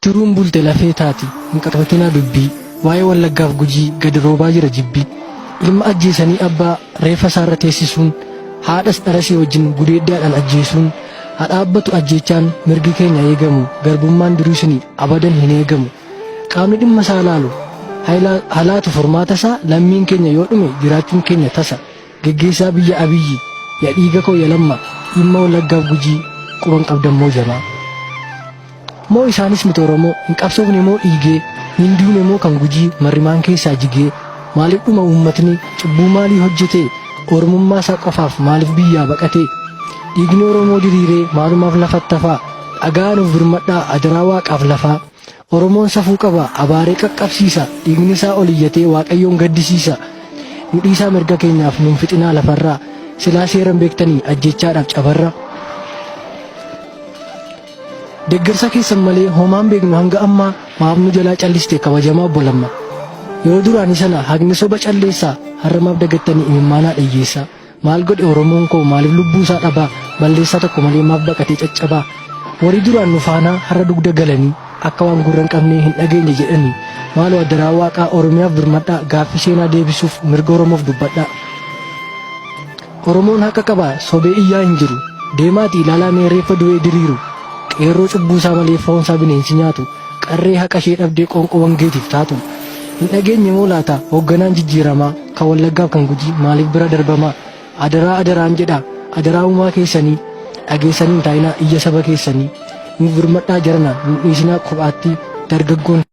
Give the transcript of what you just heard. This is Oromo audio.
Jiruun bulte lafee taati hin qaxwatinaa dubbii waa'ee Wallaggaaf Gujii gadi roobaa jira jibbii. Ilma ajjeesanii abbaa reefa isaarra teessisuun haadhas dharasee wajjin gudeeddaadhaan ajjeesuun haa dhaabbatu ajjeechaan mirgi keenya eegamu garbummaan duriisanii abadan hin eegamu. Qaamni dhimma isaa laalu halaatu furmaata isaa lammiin keenya yoo dhume jiraachuun keenya tasa. Geggeessaa biyya Abiyyi yaa dhiiga koo yaa lamma dhimma Wallaggaaf Gujii quban qabdammoo jamaa. Moo isaanis miti Oromoo hin qabsoofne moo dhiigee hin duune moo kan Gujii marrimaan keessaa jigee maaliif dhuma uummatni cubbuu maalii hojjetee Oromummaa isaa qofaaf maaliif biyyaa baqatee dhiigni Oromoo diriiree maalumaaf lafatti hafaa dhagaan of birmadhaa adaraa waaqaaf lafaa. Oromoon safuu qaba abaaree qaqqabsiisa dhiigni isaa ol iyyatee Waaqayyoon gaddisiisa. Nu dhiisaa mirga keenyaaf nuun fixinaa lafarraa silaa seeran beektanii ajjechaadhaaf cabarra. Deeggarsa keessan malee homaan beeknu hanga ammaa maaf nu jalaa calliste kabajamaa obbo Lammaa. Yoo duraanii sana haqni soba calleessaa har'a maaf dagattanii imimmaanaa dhiyyeessaa. Maal godhe Oromoon koo maaliif lubbuu isaa dhabaa balleessaa tokko malee maaf baqatee caccabaa. Warri duraan nu faanaa har'a dugda galanii akka waan gurra hin qabnee hin dhageenye jedhanii maaloo adaraa waaqaa Oromiyaaf birmadhaa gaaffii seenaa deebisuuf mirga Oromoof dubbadhaa. Oromoon haqa qabaa sobee iyyaa hin jiru deemaatii ilaalaa mee reeffa du'ee diriiru. Qeerroo cubbuu isaa malee foon isaa bineensi nyaatu qarree haqa ishee dhabdee qoonqoo wangeetiif taatu. Hin dhageenye moo laata hoogganaan jijjiiramaa kan Wallaggaaf kan Gujii maaliif bira darbamaa. Adaraan jedha adaraa uumaa keessanii dhageessanii taayinaa iyya saba keessanii nuuf birmadhaa jarana nu dhiisinaa kophaatti dargaggoon.